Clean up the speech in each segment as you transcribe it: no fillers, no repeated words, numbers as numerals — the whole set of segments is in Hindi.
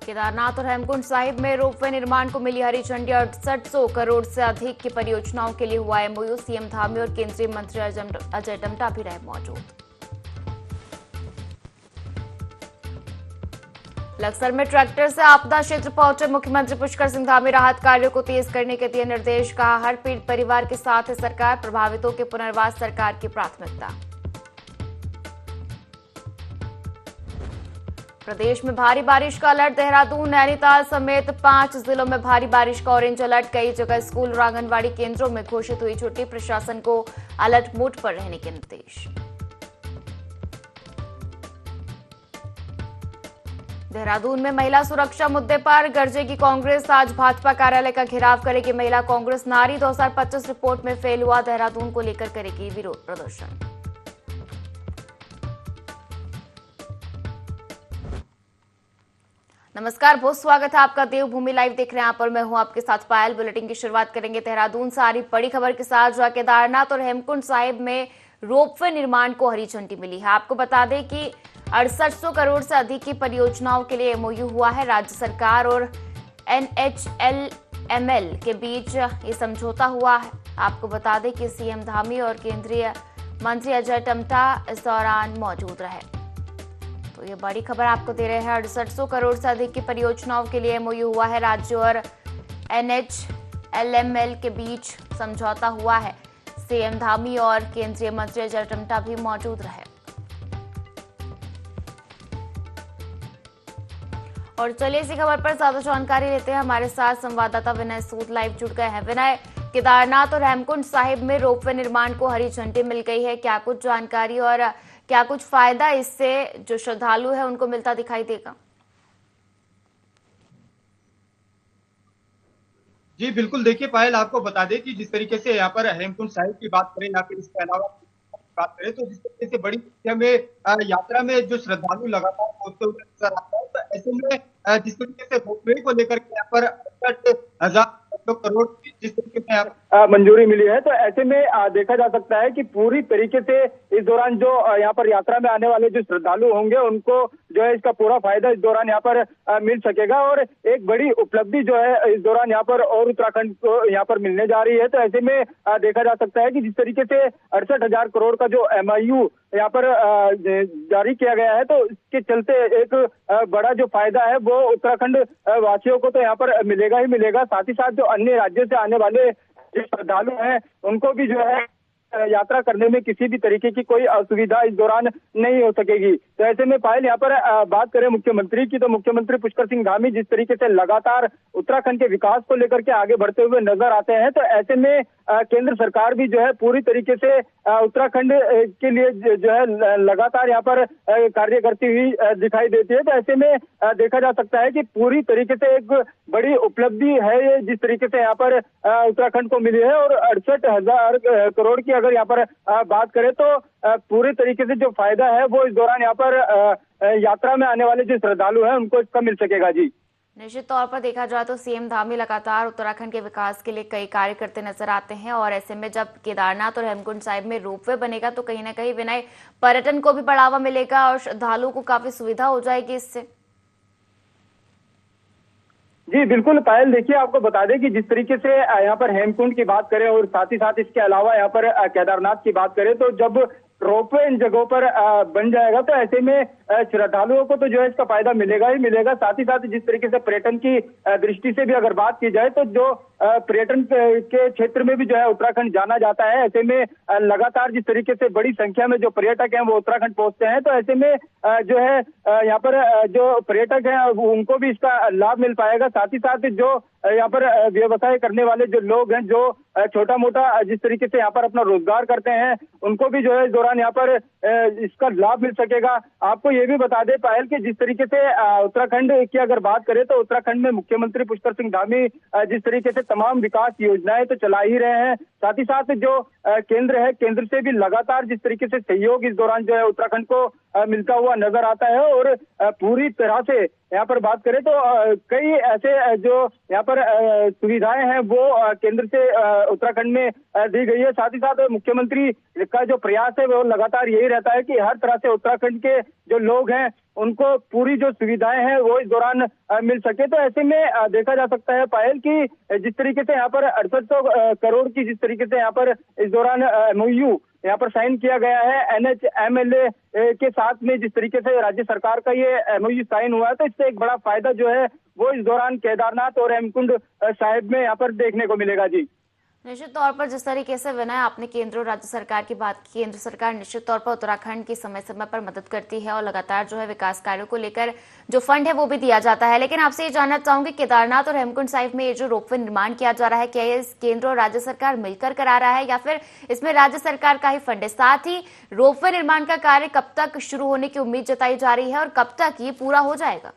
केदारनाथ और हेमकुंड साहिब में रोपवे निर्माण को मिली हरी झंडी। 6800 करोड़ से अधिक की परियोजनाओं के लिए हुआ एमओयू। सीएम धामी और केंद्रीय मंत्री अजय टम्टा भी रहे मौजूद। लक्सर में ट्रैक्टर से आपदा क्षेत्र पहुंचे मुख्यमंत्री पुष्कर सिंह धामी। राहत कार्यों को तेज करने के दिए निर्देश। कहा, हर पीड़ित परिवार के साथ है सरकार। प्रभावितों के पुनर्वास सरकार की प्राथमिकता। प्रदेश में भारी बारिश का अलर्ट। देहरादून, नैनीताल समेत 5 जिलों में भारी बारिश का ऑरेंज अलर्ट। कई जगह स्कूल और आंगनबाड़ी केंद्रों में घोषित हुई छुट्टी। प्रशासन को अलर्ट मोड पर रहने के निर्देश। देहरादून में महिला सुरक्षा मुद्दे पर गरजेगी कांग्रेस। आज भाजपा कार्यालय का घेराव करेगी महिला कांग्रेस। नारी 2025 रिपोर्ट में फेल हुआ। देहरादून को लेकर करेगी विरोध प्रदर्शन। नमस्कार, बहुत स्वागत है आपका। देवभूमि लाइव देख रहे हैं आप और मैं हूं आपके साथ पायल। बुलेटिन की शुरुआत करेंगे देहरादून से आ रही बड़ी खबर के साथ, जहां केदारनाथ और हेमकुंड साहिब में रोपवे निर्माण को हरी झंडी मिली है। आपको बता दें कि 6800 करोड़ से अधिक की परियोजनाओं के लिए एमओयू हुआ है। राज्य सरकार और एनएचएलएमएल के बीच ये समझौता हुआ है। आपको बता दें कि सीएम धामी और केंद्रीय मंत्री अजय टम्टा इस दौरान मौजूद रहे। तो ये बड़ी खबर आपको दे रहे हैं। 6800 करोड़ से अधिक की परियोजनाओं के लिए एमओयू हुआ है। राज्य और एनएचएलएमएल के बीच समझौता हुआ है। सीएम धामी और केंद्रीय मंत्री अजय टम्टा भी मौजूद रहे। और चलिए इसी खबर पर ज्यादा जानकारी लेते हैं। हमारे साथ संवाददाता विनय सूद लाइव जुड़ गए हैं। विनय, केदारनाथ और हेमकुंड साहिब में रोपवे निर्माण को हरी झंडी मिल गई है। क्या कुछ जानकारी और क्या कुछ फायदा इससे जो श्रद्धालु है उनको मिलता दिखाई देगा? जी बिल्कुल, देखिए पायल, आपको बता दें कि जिस तरीके से यहाँ पर हेमकुंड साहिब की बात करें या फिर इसके अलावा बात करें, तो जिस तरीके से बड़ी संख्या में यात्रा में जो श्रद्धालु लगातार पहुंचते हुए नजर आता है, तो ऐसे में जिस तरीके से रोपवे को लेकर के यहाँ पर 68,000 करोड़ की जिस तरीके से मंजूरी मिली है, तो ऐसे में देखा जा सकता है कि पूरी तरीके से इस दौरान जो यहाँ पर यात्रा में आने वाले जो श्रद्धालु होंगे उनको जो है इसका पूरा फायदा इस दौरान यहाँ पर मिल सकेगा। और एक बड़ी उपलब्धि जो है इस दौरान यहाँ पर और उत्तराखंड को यहाँ पर मिलने जा रही है। तो ऐसे में देखा जा सकता है कि जिस तरीके से 68,000 करोड़ का जो एमओयू यहाँ पर जारी किया गया है, तो इसके चलते एक बड़ा जो फायदा है वो उत्तराखंड वासियों को तो यहाँ पर मिलेगा ही मिलेगा। साथ ही साथ जो अन्य राज्यों से आने वाले श्रद्धालु हैं उनको भी जो है यात्रा करने में किसी भी तरीके की कोई असुविधा इस दौरान नहीं हो सकेगी। तो ऐसे में पायल, यहाँ पर बात करें मुख्यमंत्री की, तो मुख्यमंत्री पुष्कर सिंह धामी जिस तरीके से लगातार उत्तराखंड के विकास को लेकर के आगे बढ़ते हुए नजर आते हैं, तो ऐसे में केंद्र सरकार भी जो है पूरी तरीके से उत्तराखंड के लिए जो है लगातार यहाँ पर कार्य करती हुई दिखाई देती है। तो ऐसे में देखा जा सकता है कि पूरी तरीके से एक बड़ी उपलब्धि है ये जिस तरीके से यहाँ पर उत्तराखंड को मिली है। और 68,000 करोड़ की अगर यहाँ पर बात करें तो पूरे तरीके से जो फायदा है वो इस दौरान यहाँ पर यात्रा में आने वाले जो श्रद्धालु हैं उनको इसका मिल सकेगा। जी, निश्चित तौर पर देखा जाए तो सीएम धामी लगातार उत्तराखंड के विकास के लिए कई कार्य करते नजर आते हैं। और ऐसे में जब केदारनाथ और हेमकुंड साहिब में रोपवे बनेगा तो कहीं ना कहीं विनय पर्यटन को भी बढ़ावा मिलेगा और श्रद्धालुओं को काफी सुविधा हो जाएगी इससे। जी बिल्कुल पायल, देखिए आपको बता दें कि जिस तरीके से यहाँ पर हेमकुंड की बात करें और साथ ही साथ इसके अलावा यहाँ पर केदारनाथ की बात करें, तो जब रोपवे इन जगहों पर बन जाएगा तो ऐसे में श्रद्धालुओं को तो जो है इसका फायदा मिलेगा ही मिलेगा। साथ ही साथ जिस तरीके से पर्यटन की दृष्टि से भी अगर बात की जाए तो जो पर्यटन के क्षेत्र में भी जो है उत्तराखंड जाना जाता है, ऐसे में लगातार जिस तरीके से बड़ी संख्या में जो पर्यटक हैं वो उत्तराखंड पहुंचते हैं, तो ऐसे में जो है यहाँ पर जो पर्यटक हैं उनको भी इसका लाभ मिल पाएगा। साथ ही साथ जो यहाँ पर व्यवसाय करने वाले जो लोग हैं, जो छोटा मोटा जिस तरीके से यहाँ पर अपना रोजगार करते हैं, उनको भी जो है इस दौरान यहाँ पर इसका लाभ मिल सकेगा। आपको ये भी बता दें पायल कि जिस तरीके से उत्तराखंड की अगर बात करें तो उत्तराखंड में मुख्यमंत्री पुष्कर सिंह धामी जिस तरीके से तमाम विकास योजनाएं तो चला ही रहे हैं, साथ ही साथ जो केंद्र है, केंद्र से भी लगातार जिस तरीके से सहयोग इस दौरान जो है उत्तराखंड को मिलता हुआ नजर आता है। और पूरी तरह से यहाँ पर बात करें तो कई ऐसे जो यहाँ पर सुविधाएं हैं वो केंद्र से उत्तराखंड में दी गई है। साथ ही साथ मुख्यमंत्री का जो प्रयास है वो लगातार यही रहता है कि हर तरह से उत्तराखंड के जो लोग हैं उनको पूरी जो सुविधाएं हैं वो इस दौरान मिल सके। तो ऐसे में देखा जा सकता है पायल कि जिस तरीके से यहाँ पर 6800 करोड़ की जिस तरीके से यहाँ पर इस दौरान MOU यहाँ पर साइन किया गया है NHMLA के साथ में, जिस तरीके से राज्य सरकार का ये MOU साइन हुआ है, तो इससे एक बड़ा फायदा जो है वो इस दौरान केदारनाथ और हेमकुंड साहिब में यहाँ पर देखने को मिलेगा। जी निश्चित तौर पर जिस तरीके से विनय आपने केंद्र और राज्य सरकार की बात की, केंद्र सरकार निश्चित तौर पर उत्तराखंड की समय समय पर मदद करती है और लगातार जो है विकास कार्यों को लेकर जो फंड है वो भी दिया जाता है। लेकिन आपसे ये जानना चाहूंगी, केदारनाथ और हेमकुंड साहिब में ये जो रोपवे निर्माण किया जा रहा है, क्या ये केंद्र और राज्य सरकार मिलकर करा रहा है या फिर इसमें राज्य सरकार का ही फंड है? साथ ही रोपवे निर्माण का कार्य कब तक शुरू होने की उम्मीद जताई जा रही है और कब तक ये पूरा हो जाएगा?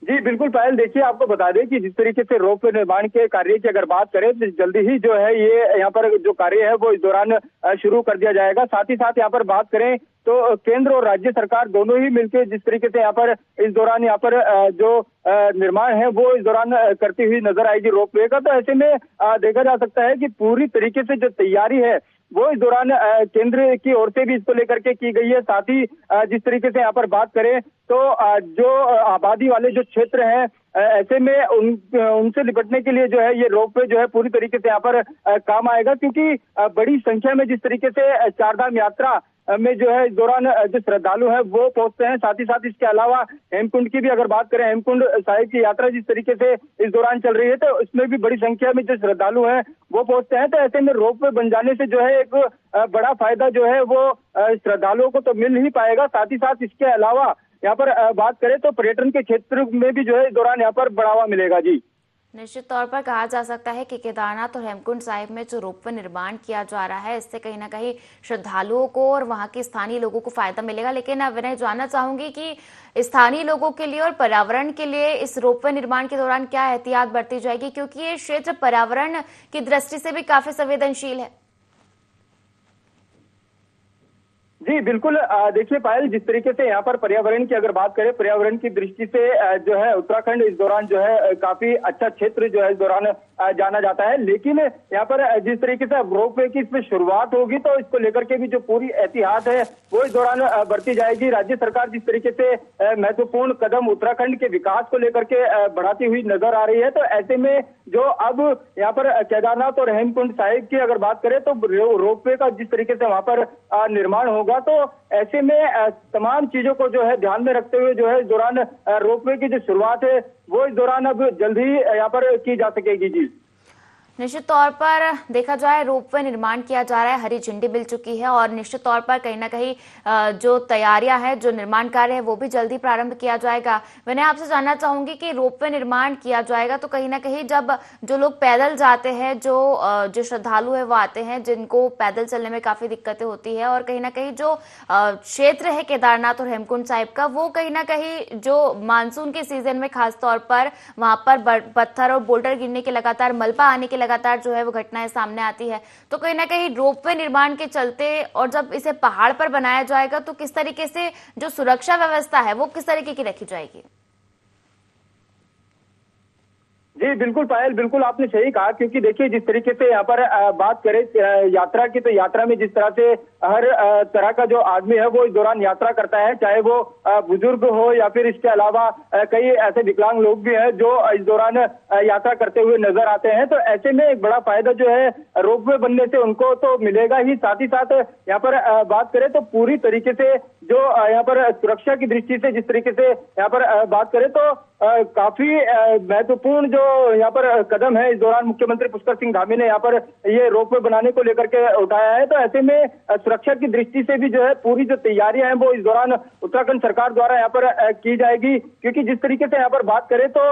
जी बिल्कुल पायल, देखिए आपको बता दें कि जिस तरीके से रोपवे निर्माण के कार्य की अगर बात करें तो जल्दी ही जो है ये यहाँ पर जो कार्य है वो इस दौरान शुरू कर दिया जाएगा। साथ ही साथ यहाँ पर बात करें तो केंद्र और राज्य सरकार दोनों ही मिलकर जिस तरीके से यहाँ पर इस दौरान यहाँ पर जो निर्माण है वो इस दौरान करती हुई नजर आएगी रोपवे का। तो ऐसे में देखा जा सकता है कि पूरी तरीके से जो तैयारी है वो इस दौरान केंद्र की ओर से भी इसको लेकर के की गई है। साथ ही जिस तरीके से यहाँ पर बात करें तो जो आबादी वाले जो क्षेत्र हैं ऐसे में उनसे निपटने के लिए जो है ये रोपवे जो है पूरी तरीके से यहाँ पर काम आएगा, क्योंकि बड़ी संख्या में जिस तरीके से चारधाम यात्रा में जो है इस दौरान जो श्रद्धालु है वो पहुंचते हैं। साथ ही साथ इसके अलावा हेमकुंड की भी अगर बात करें, हेमकुंड साहिब की यात्रा जिस तरीके से इस दौरान चल रही है तो इसमें भी बड़ी संख्या में जो श्रद्धालु हैं वो पहुंचते हैं। तो ऐसे में रोपवे बन जाने से जो है एक बड़ा फायदा जो है वो श्रद्धालुओं को तो मिल ही पाएगा। साथ ही साथ इसके अलावा यहाँ पर बात करें तो पर्यटन के क्षेत्र में भी जो है इस दौरान यहाँ पर बढ़ावा मिलेगा। जी निश्चित तौर पर कहा जा सकता है कि केदारनाथ और हेमकुंड साहिब में जो रोपवे निर्माण किया जा रहा है इससे कहीं ना कहीं श्रद्धालुओं को और वहां के स्थानीय लोगों को फायदा मिलेगा। लेकिन अब विनय जानना चाहूंगी कि स्थानीय लोगों के लिए और पर्यावरण के लिए इस रोपवे निर्माण के दौरान क्या एहतियात बरती जाएगी, क्योंकि ये क्षेत्र पर्यावरण की दृष्टि से भी काफी संवेदनशील है। जी बिल्कुल, देखिए पायल, जिस तरीके से यहाँ पर पर्यावरण की अगर बात करें, पर्यावरण की दृष्टि से जो है उत्तराखंड इस दौरान जो है काफी अच्छा क्षेत्र जो है इस दौरान जाना जाता है। लेकिन यहाँ पर जिस तरीके से रोपवे की इसमें शुरुआत होगी तो इसको लेकर के भी जो पूरी एहतियात है वो इस दौरान बरती जाएगी। राज्य सरकार जिस तरीके से महत्वपूर्ण कदम उत्तराखंड के विकास को लेकर के बढ़ाती हुई नजर आ रही है, तो ऐसे में जो अब यहाँ पर केदारनाथ और हेमकुंड साहिब की अगर बात करें तो रोपवे का जिस तरीके से वहां पर निर्माण होगा तो ऐसे में तमाम चीजों को जो है ध्यान में रखते हुए जो है इस दौरान रोपवे की जो शुरुआत है वो इस दौरान अब जल्द ही यहाँ पर की जा सकेगी। जी निश्चित तौर पर देखा जाए रोपवे निर्माण किया जा रहा है, हरी झंडी मिल चुकी है और निश्चित तौर पर कहीं ना कहीं जो तैयारियां हैं, जो निर्माण कार्य है वो भी जल्दी प्रारंभ किया जाएगा। मैंने आपसे जानना चाहूंगी कि रोपवे निर्माण किया जाएगा तो कहीं ना कहीं जब जो लोग पैदल जाते हैं, जो श्रद्धालु है वो आते हैं जिनको पैदल चलने में काफी दिक्कतें होती है और कहीं ना कहीं जो क्षेत्र है केदारनाथ और हेमकुंड साहिब का वो कहीं ना कहीं जो मानसून के सीजन में खासतौर पर वहां पर पत्थर और बोल्डर गिरने के लगातार मलबा आने के लगातार जो है वो घटनाएं सामने आती है। तो कहीं ना कहीं रोपवे निर्माण के चलते और जब इसे पहाड़ पर बनाया जाएगा तो किस तरीके से जो सुरक्षा व्यवस्था है वो किस तरीके की रखी जाएगी? जी बिल्कुल पायल, बिल्कुल आपने सही कहा, क्योंकि देखिए जिस तरीके से यहाँ पर बात करें यात्रा की, तो यात्रा में जिस तरह से हर तरह का जो आदमी है वो इस दौरान यात्रा करता है, चाहे वो बुजुर्ग हो या फिर इसके अलावा कई ऐसे विकलांग लोग भी हैं जो इस दौरान यात्रा करते हुए नजर आते हैं। तो ऐसे में एक बड़ा फायदा जो है रोपवे बनने से उनको तो मिलेगा ही, साथ ही साथ यहाँ पर बात करें तो पूरी तरीके से जो यहाँ पर सुरक्षा की दृष्टि से जिस तरीके से यहाँ पर बात करें तो काफी महत्वपूर्ण जो यहाँ पर कदम है इस दौरान मुख्यमंत्री पुष्कर सिंह धामी ने यहाँ पर ये रोपवे बनाने को लेकर के उठाया है। तो ऐसे में सुरक्षा की दृष्टि से भी जो है पूरी जो तैयारियां हैं वो इस दौरान उत्तराखंड सरकार द्वारा यहाँ पर की जाएगी, क्योंकि जिस तरीके से यहाँ पर बात करें तो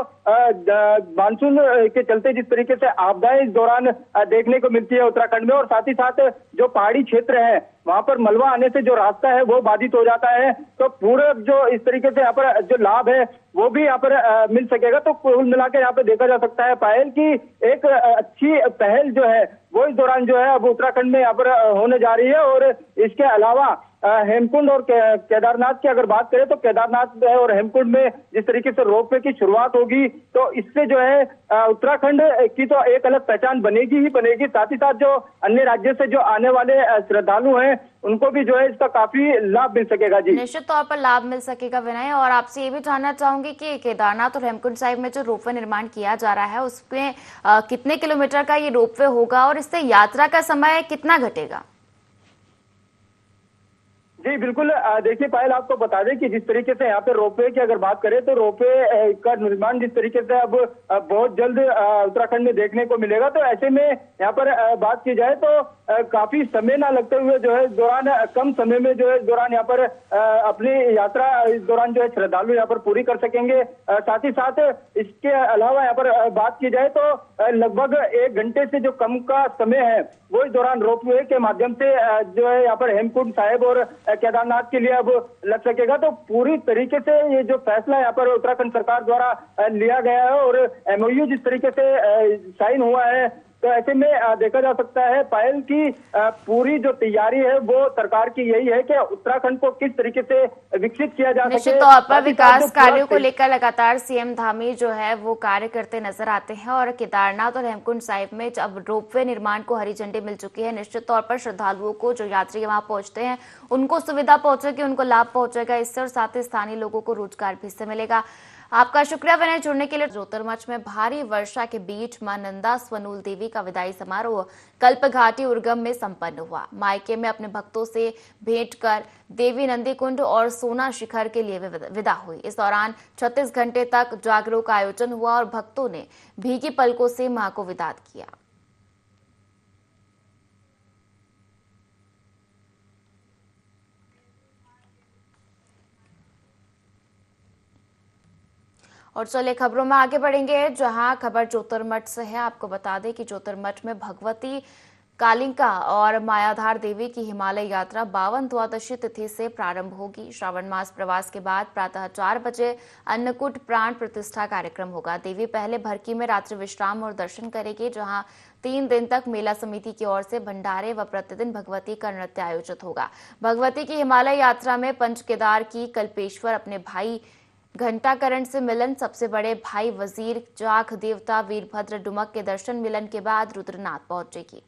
मानसून के चलते जिस तरीके से आपदाएं इस दौरान देखने को मिलती है उत्तराखंड में, और साथ ही साथ जो पहाड़ी क्षेत्र है वहां पर मलबा आने से जो रास्ता है वो बाधित हो जाता है। तो पूरे जो इस तरीके से यहाँ पर जो लाभ है वो भी यहाँ पर मिल सकेगा। तो कुल मिलाकर यहाँ पे देखा जा सकता है पायल की एक अच्छी पहल जो है वो इस दौरान जो है अब उत्तराखंड में यहाँ पर होने जा रही है। और इसके अलावा हेमकुंड और केदारनाथ की अगर बात करें तो केदारनाथ और हेमकुंड में जिस तरीके से रोपवे की शुरुआत होगी तो इससे जो है उत्तराखंड की तो एक अलग पहचान बनेगी ही बनेगी। साथ ही साथ जो अन्य राज्य से जो आने वाले श्रद्धालु हैं उनको भी जो है इसका काफी लाभ मिल सकेगा। जी निश्चित तौर पर लाभ मिल सकेगा विनय। और आपसे ये भी जानना चाहूंगी कि केदारनाथ और हेमकुंड साहिब में जो रोपवे निर्माण किया जा रहा है उसमें कितने किलोमीटर का ये रोपवे होगा और इससे यात्रा का समय कितना घटेगा? जी बिल्कुल, देखिए पायल आपको बता दें कि जिस तरीके से यहाँ पे रोपवे की अगर बात करें तो रोपवे का निर्माण जिस तरीके से अब बहुत जल्द उत्तराखंड में देखने को मिलेगा। तो ऐसे में यहाँ पर बात की जाए तो काफी समय ना लगते हुए जो है इस दौरान कम समय में जो है इस दौरान यहाँ पर अपनी यात्रा इस दौरान जो है श्रद्धालु यहाँ पर पूरी कर सकेंगे। साथ ही साथ इसके अलावा यहाँ पर बात की जाए तो लगभग 1 घंटे से जो कम का समय है वो इस दौरान रोपवे के माध्यम से जो है यहाँ पर हेमकुंड साहिब और केदारनाथ के लिए अब लग सकेगा। तो पूरी तरीके से ये जो फैसला यहाँ पर उत्तराखंड सरकार द्वारा लिया गया है और MOU जिस तरीके से साइन हुआ है तो ऐसे में देखा जा सकता है पायल की पूरी जो तैयारी है वो सरकार की यही है कि उत्तराखंड को किस तरीके से विकसित किया जा सके। निश्चित तौर पर विकास कार्यों को लेकर लगातार सीएम धामी जो है वो कार्य करते नजर आते हैं और केदारनाथ और हेमकुंड साहिब में अब रोपवे निर्माण को हरी झंडी मिल चुकी है। निश्चित तौर पर श्रद्धालुओं को जो यात्री वहां पहुंचते हैं उनको सुविधा पहुंचेगी, उनको लाभ पहुंचेगा इससे और साथ ही स्थानीय लोगों को रोजगार भी इससे मिलेगा। आपका शुक्रिया विनय जुड़ने के लिए। ज्योतिर्मठ में भारी वर्षा के बीच मां नंदा स्वनूल देवी का विदाई समारोह कल्प घाटी उर्गम में संपन्न हुआ। मायके में अपने भक्तों से भेंट कर देवी नंदी कुंड और सोना शिखर के लिए विदा हुई। इस दौरान 36 घंटे तक जागरों का आयोजन हुआ और भक्तों ने भीगी पलकों से मां को विदा किया। और चलिए खबरों में आगे बढ़ेंगे जहां खबर ज्योतिर्मठ से है। आपको बता दें कि ज्योतिर्मठ में भगवती कालिका और मायाधार देवी की हिमालय यात्रा 52 द्वादशी तिथि से प्रारंभ होगी। श्रावण मास प्रवास के बाद प्रातः 4 बजे अन्नकूट प्राण प्रतिष्ठा कार्यक्रम होगा। देवी पहले भरकी में रात्रि विश्राम और दर्शन करेगी जहां 3 दिन तक मेला समिति की ओर से भंडारे व प्रतिदिन भगवती का नृत्य आयोजित होगा। भगवती की हिमालय यात्रा में पंच केदार की कल्पेश्वर अपने भाई घंटाकरण से मिलन, सबसे बड़े भाई वजीर जाख देवता वीरभद्र डुमक के दर्शन मिलन के बाद रुद्रनाथ पहुंचेगी।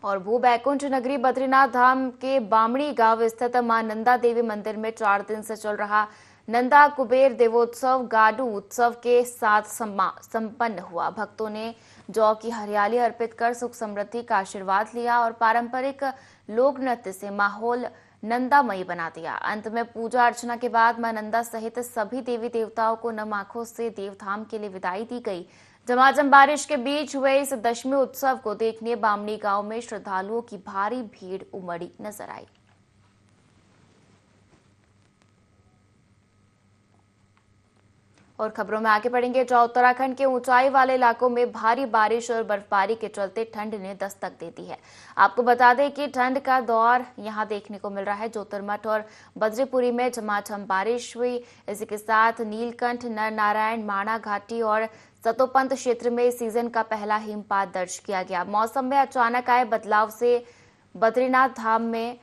और भू बैकुंठ नगरी बद्रीनाथ धाम के बामणी गांव स्थित मां नंदा देवी मंदिर में 4 दिन से चल रहा नंदा कुबेर देवोत्सव गाडू उत्सव के साथ संपन्न हुआ। भक्तों ने जौ की हरियाली अर्पित कर सुख समृद्धि का आशीर्वाद लिया और पारंपरिक लोक नृत्य से माहौल नंदामयी बना दिया। अंत में पूजा अर्चना के बाद मां नंदा सहित सभी देवी देवताओं को नम आंखों से देवधाम के लिए विदाई दी गई। झमाझम बारिश के बीच हुए इस दशमी उत्सव को देखने बामणी गांव में श्रद्धालुओं की भारी भीड़ उमड़ी नजर आई। और खबरों में आगे बढ़ेंगे जहां उत्तराखंड के ऊंचाई वाले इलाकों में भारी बारिश और बर्फबारी के चलते ठंड ने दस्तक दे दी है। आपको बता दें कि ठंड का दौर यहां देखने को मिल रहा है। ज्योतिर्मठ और बद्रीपुरी में झमाझम बारिश हुई। इसी के साथ नीलकंठ, नर नारायण, माणा घाटी और सतोपंत क्षेत्र में सीजन का पहला हिमपात दर्ज किया गया। मौसम में अचानक आए बदलाव से बद्रीनाथ धाम में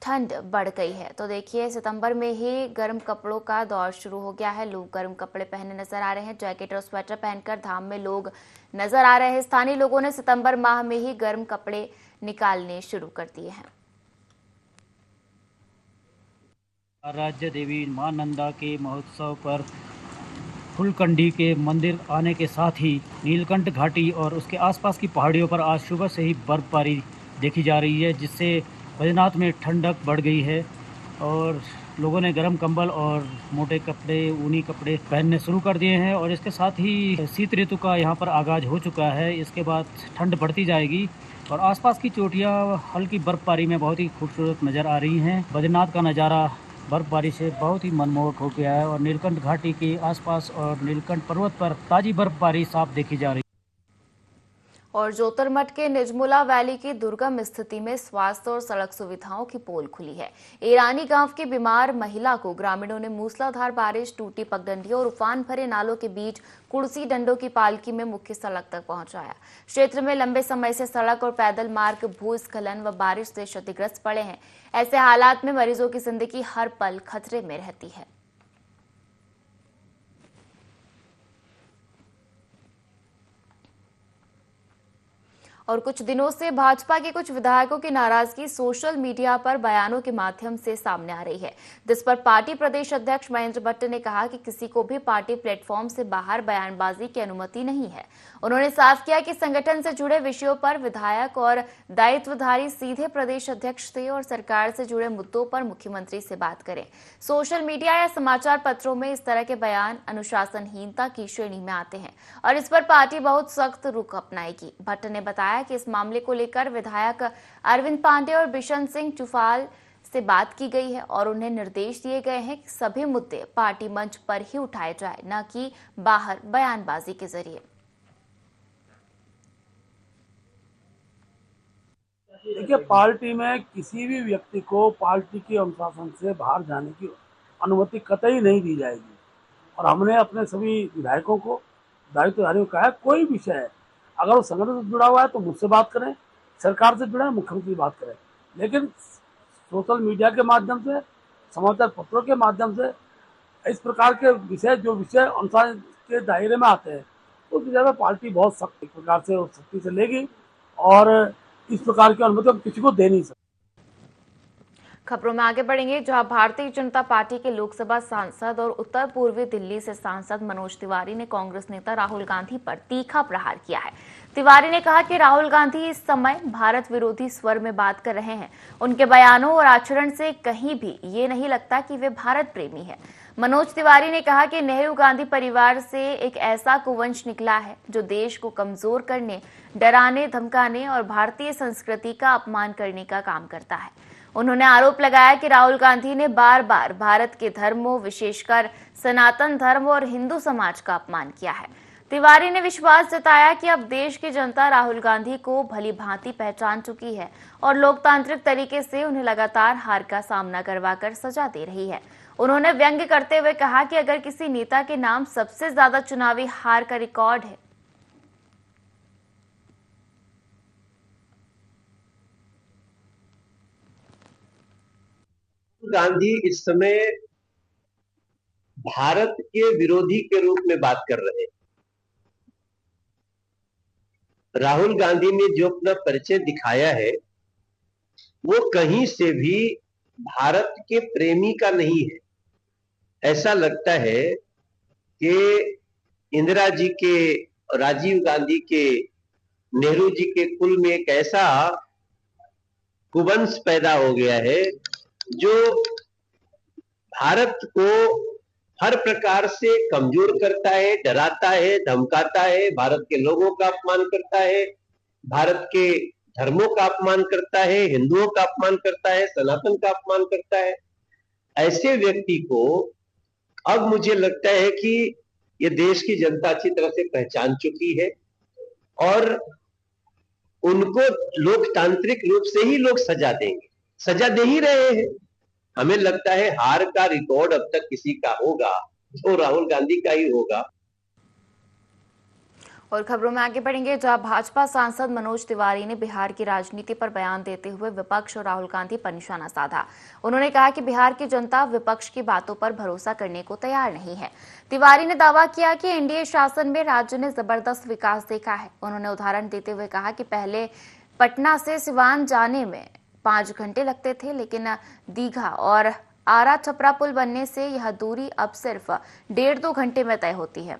ठंड बढ़ गई है। तो देखिए सितंबर में ही गर्म कपड़ों का दौर शुरू हो गया है। लोग गर्म कपड़े पहने नजर आ रहे हैं। जैकेट और स्वेटर पहनकर धाम में लोग नजर आ रहे हैं। स्थानीय लोगों ने सितंबर माह में ही गर्म कपड़े निकालने शुरू कर दिए हैं। राज्य देवी मां नंदा के महोत्सव पर फुलकंडी के मंदिर आने के साथ ही नीलकंठ घाटी और उसके आसपास की पहाड़ियों पर आज सुबह से ही बर्फबारी देखी जा रही है, जिससे बद्रीनाथ में ठंडक बढ़ गई है और लोगों ने गर्म कंबल और मोटे कपड़े, ऊनी कपड़े पहनने शुरू कर दिए हैं। और इसके साथ ही शीत ऋतु का यहाँ पर आगाज हो चुका है। इसके बाद ठंड बढ़ती जाएगी और आसपास की चोटियाँ हल्की बर्फबारी में बहुत ही खूबसूरत नज़र आ रही हैं। बद्रीनाथ का नज़ारा बर्फबारी से बहुत ही मनमोहक हो गया है और नीलकंठ घाटी के आसपास और नीलकंठ पर्वत पर ताज़ी बर्फबारी साफ देखी जा रही है। और जोतरमठ के निजमुला वैली की दुर्गम स्थिति में स्वास्थ्य और सड़क सुविधाओं की पोल खुली है। ईरानी गांव की बीमार महिला को ग्रामीणों ने मूसलाधार बारिश, टूटी पगडंडियों और उफान भरे नालों के बीच कुर्सी डंडों की पालकी में मुख्य सड़क तक पहुंचाया। क्षेत्र में लंबे समय से सड़क और पैदल मार्ग भूस्खलन व बारिश से क्षतिग्रस्त पड़े हैं। ऐसे हालात में मरीजों की जिंदगी हर पल खतरे में रहती है। और कुछ दिनों से भाजपा के कुछ विधायकों की नाराजगी सोशल मीडिया पर बयानों के माध्यम से सामने आ रही है, जिस पर पार्टी प्रदेश अध्यक्ष महेंद्र भट्ट ने कहा कि किसी को भी पार्टी प्लेटफॉर्म से बाहर बयानबाजी की अनुमति नहीं है। उन्होंने साफ किया कि संगठन से जुड़े विषयों पर विधायक और दायित्वधारी सीधे प्रदेश अध्यक्ष से और सरकार से जुड़े मुद्दों पर मुख्यमंत्री से बात करें। सोशल मीडिया या समाचार पत्रों में इस तरह के बयान अनुशासनहीनता की श्रेणी में आते हैं और इस पर पार्टी बहुत सख्त रुख अपनाएगी। भट्ट ने बताया कि इस मामले को लेकर विधायक अरविंद पांडे और बिशन सिंह चुफाल से बात की गई है और उन्हें निर्देश दिए गए हैं कि सभी मुद्दे पार्टी मंच पर ही उठाए जाए, न कि बाहर बयानबाजी के जरिए। देखिए, पार्टी में किसी भी व्यक्ति को पार्टी के अनुशासन से बाहर जाने की अनुमति कतई नहीं दी जाएगी और हमने अपने सभी विधायकों को, दायित्वधारियों को कहा, कोई विषय है अगर वो संगठन से जुड़ा हुआ है तो मुझसे बात करें, सरकार से जुड़ा है मुख्यमंत्री से बात करें, लेकिन सोशल मीडिया के माध्यम से, समाचार पत्रों के माध्यम से इस प्रकार के विषय, जो विषय अनुशासन के दायरे में आते हैं, उस विषय में पार्टी बहुत सख्त प्रकार से और सख्ती से लेगी और इस प्रकार की अनुमति हम किसी को दे नहीं सकते। खबरों में आगे बढ़ेंगे, जहां भारतीय जनता पार्टी के लोकसभा सांसद और उत्तर पूर्वी दिल्ली से सांसद मनोज तिवारी ने कांग्रेस नेता राहुल गांधी पर तीखा प्रहार किया है। तिवारी ने कहा कि राहुल गांधी इस समय भारत विरोधी स्वर में बात कर रहे हैं। उनके बयानों और आचरण से कहीं भी ये नहीं लगता कि वे भारत प्रेमी है। मनोज तिवारी ने कहा कि नेहरू गांधी परिवार से एक ऐसा कुवंश निकला है जो देश को कमजोर करने, डराने, धमकाने और भारतीय संस्कृति का अपमान करने का काम करता है। उन्होंने आरोप लगाया कि राहुल गांधी ने बार बार भारत के धर्मों, विशेषकर सनातन धर्म और हिंदू समाज का अपमान किया है। तिवारी ने विश्वास जताया कि अब देश की जनता राहुल गांधी को भली भांति पहचान चुकी है और लोकतांत्रिक तरीके से उन्हें लगातार हार का सामना करवाकर सजा दे रही है। उन्होंने व्यंग्य करते हुए कहा कि अगर किसी नेता के नाम सबसे ज्यादा चुनावी हार का रिकॉर्ड है गांधी इस समय भारत के विरोधी के रूप में बात कर रहे हैं। राहुल गांधी ने जो अपना परिचय दिखाया है वो कहीं से भी भारत के प्रेमी का नहीं है। ऐसा लगता है कि इंदिरा जी के, राजीव गांधी के, नेहरू जी के कुल में एक ऐसा कुवंश पैदा हो गया है जो भारत को हर प्रकार से कमजोर करता है, डराता है, धमकाता है, भारत के लोगों का अपमान करता है, भारत के धर्मों का अपमान करता है, हिंदुओं का अपमान करता है, सनातन का अपमान करता है। ऐसे व्यक्ति को अब मुझे लगता है कि ये देश की जनता अच्छी तरह से पहचान चुकी है और उनको लोकतांत्रिक रूप से ही लोग सजा देंगे, सजा दे ही रहे हैं। हमें लगता है हार का रिकॉर्ड अब तक किसी का होगा तो राहुल गांधी का ही होगा। और खबरों में आगे बढ़ेंगे, जहां भाजपा सांसद मनोज तिवारी ने बिहार की राजनीति पर बयान देते हुए विपक्ष और राहुल गांधी पर निशाना साधा। उन्होंने कहा कि बिहार की जनता विपक्ष की बातों पर भरोसा करने को तैयार नहीं है। तिवारी ने दावा किया कि एनडीए शासन में राज्य ने जबरदस्त विकास देखा है। उन्होंने उदाहरण देते हुए कहा कि पहले पटना से सिवान जाने में 5 घंटे लगते थे, लेकिन दीघा और आरा छपरा पुल बनने से यह दूरी अब सिर्फ 1.5-2 घंटे में तय होती है।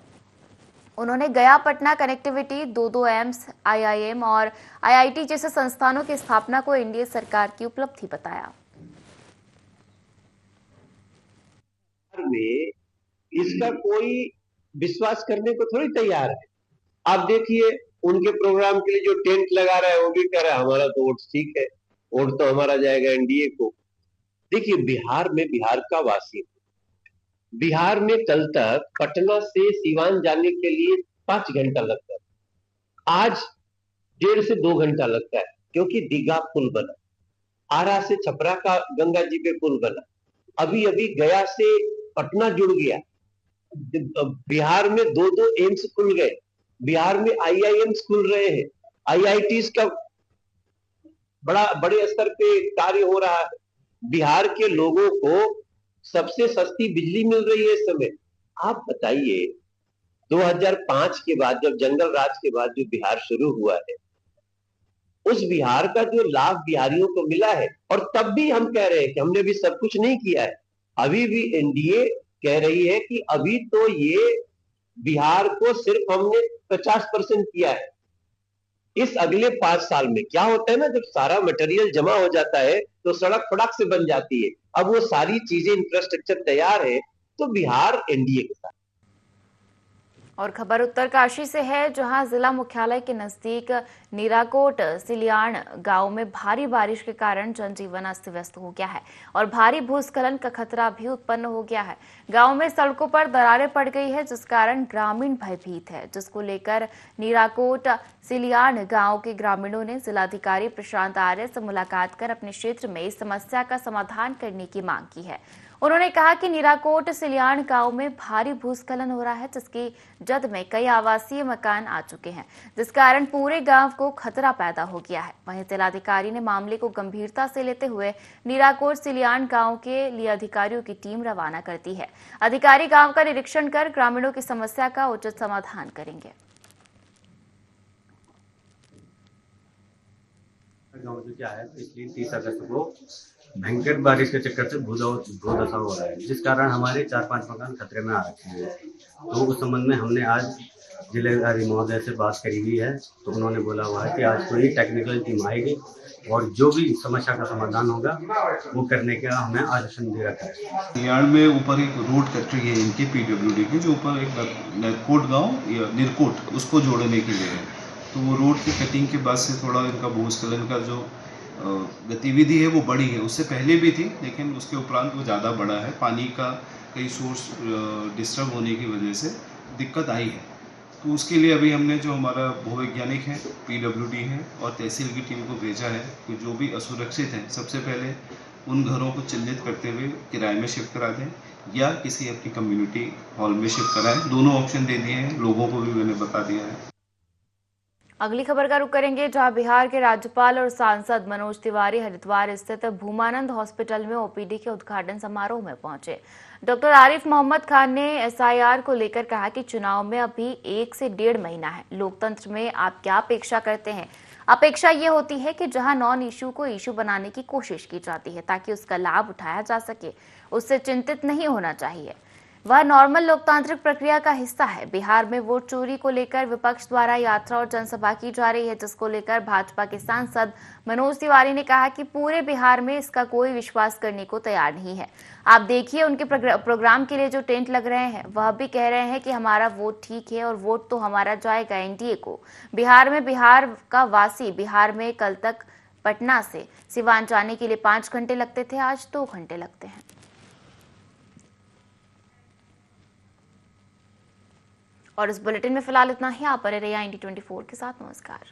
उन्होंने गया पटना कनेक्टिविटी, 2 एम्स, आईआईएम और आईआईटी जैसे संस्थानों की स्थापना को एनडीए सरकार की उपलब्धि बताया। में इसका कोई विश्वास करने को थोड़ी तैयार है। आप देखिए उनके प्रोग्राम के लिए जो टेंट लगा रहा है वो भी कह रहा है हमारा तो वोट ठीक है, वोट तो हमारा जाएगा एनडीए को। देखिए बिहार में, बिहार का वासी, बिहार में कल तक पटना से सिवान जाने के लिए 5 घंटा लगता था। आज 1.5 से 2 घंटा लगता है, क्योंकि दीघा पुल बना, आरा से छपरा का गंगा जी पे पुल बना, अभी अभी गया से पटना जुड़ गया, बिहार में 2 एम्स खुल गए, बिहार में आईआईएम्स खुल रहे हैं, आईआईटीज का बड़े स्तर पे कार्य हो रहा है। बिहार के लोगों को सबसे सस्ती बिजली मिल रही है इस समय। आप बताइए, 2005 के बाद, जब जंगल राज के बाद जो बिहार शुरू हुआ है, उस बिहार का जो लाभ बिहारियों को मिला है, और तब भी हम कह रहे हैं कि हमने भी सब कुछ नहीं किया है। अभी भी एनडीए कह रही है कि अभी तो ये बिहार को सिर्फ हमने 50% किया है। इस अगले 5 साल में क्या होता है ना, जब सारा मटेरियल जमा हो जाता है तो सड़क फड़क से बन जाती है। अब वो सारी चीजें, इंफ्रास्ट्रक्चर तैयार है, तो बिहार एनडीए के साथ। और खबर उत्तरकाशी से है, जहां जिला मुख्यालय के नजदीक नीराकोट सिलियाण गांव में भारी बारिश के कारण जनजीवन अस्त व्यस्त हो गया है और भारी भूस्खलन का खतरा भी उत्पन्न हो गया है। गांव में सड़कों पर दरारें पड़ गई है, जिस कारण ग्रामीण भयभीत है, जिसको लेकर नीराकोट सिलियाण गांव के ग्रामीणों ने जिलाधिकारी प्रशांत आर्य से मुलाकात कर अपने क्षेत्र में इस समस्या का समाधान करने की मांग की है। उन्होंने कहा कि नीराकोट सिलियाण गांव में भारी भूस्खलन हो रहा है, जिसकी जद में कई आवासीय मकान आ चुके हैं, जिस कारण पूरे गांव को खतरा पैदा हो गया है। वहीं जिलाधिकारी ने मामले को गंभीरता से लेते हुए नीराकोट सिलियाण गांव के लिए अधिकारियों की टीम रवाना कर दी है। अधिकारी गांव का निरीक्षण कर ग्रामीणों की समस्या का उचित समाधान करेंगे। गाँव में क्या है, पिछली 30 अगस्त को भयंकर बारिश के चक्कर से भूदशा हो रहा है, जिस कारण हमारे 4-5 मकान खतरे में आ रखे हैं। तो उस संबंध में हमने आज जिलाधिकारी महोदय से बात करी हुई है, तो उन्होंने बोला हुआ है कि आज पूरी टेक्निकल टीम आएगी और जो भी समस्या का समाधान होगा वो करने का हमें आश्वासन दे रखा है। सिलियाण में ऊपर एक रोड कट रही है इनके पीडब्ल्यूडी की, जो ऊपर एक निरकोट गाँव या निरकोट उसको जोड़ने के लिए है। तो वो रोड की कटिंग के बाद से थोड़ा इनका भूस्खलन का जो गतिविधि है वो बढ़ी है, उससे पहले भी थी, लेकिन उसके उपरांत वो ज़्यादा बढ़ा है। पानी का कई सोर्स डिस्टर्ब होने की वजह से दिक्कत आई है। तो उसके लिए अभी हमने जो हमारा भूवैज्ञानिक है, पीडब्ल्यूडी है और तहसील की टीम को भेजा है कि जो भी असुरक्षित है, सबसे पहले उन घरों को चिन्हित करते हुए किराए में शिफ्ट करा दें या किसी अपनी कम्युनिटी हॉल में शिफ्ट कराएं। दोनों ऑप्शन दे दिए हैं, लोगों को भी मैंने बता दिया है। अगली खबर का रुख करेंगे, जहां बिहार के राज्यपाल और सांसद मनोज तिवारी हरिद्वार स्थित भूमानंद हॉस्पिटल में ओपीडी के उद्घाटन समारोह में पहुंचे। डॉक्टर आरिफ मोहम्मद खान ने एसआईआर को लेकर कहा कि चुनाव में अभी 1 से 1.5 महीना है। लोकतंत्र में आप क्या अपेक्षा करते हैं? अपेक्षा ये होती है कि जहां नॉन इशू को इशू बनाने की कोशिश की जाती है ताकि उसका लाभ उठाया जा सके, उससे चिंतित नहीं होना चाहिए। वह नॉर्मल लोकतांत्रिक प्रक्रिया का हिस्सा है। बिहार में वोट चोरी को लेकर विपक्ष द्वारा यात्रा और जनसभा की जा रही है, जिसको लेकर भाजपा के सांसद मनोज तिवारी ने कहा कि पूरे बिहार में इसका कोई विश्वास करने को तैयार नहीं है। आप देखिए, उनके प्रोग्राम के लिए जो टेंट लग रहे हैं, वह भी कह रहे हैं कि हमारा वोट ठीक है और वोट तो हमारा जाएगा एनडीए को। बिहार में बिहार का वासी, बिहार में कल तक पटना से सिवान जाने के लिए 5 घंटे लगते थे, आज 2 घंटे लगते हैं। और इस बुलेटिन में फिलहाल इतना ही। आप बने रहिए IND24 के साथ। नमस्कार।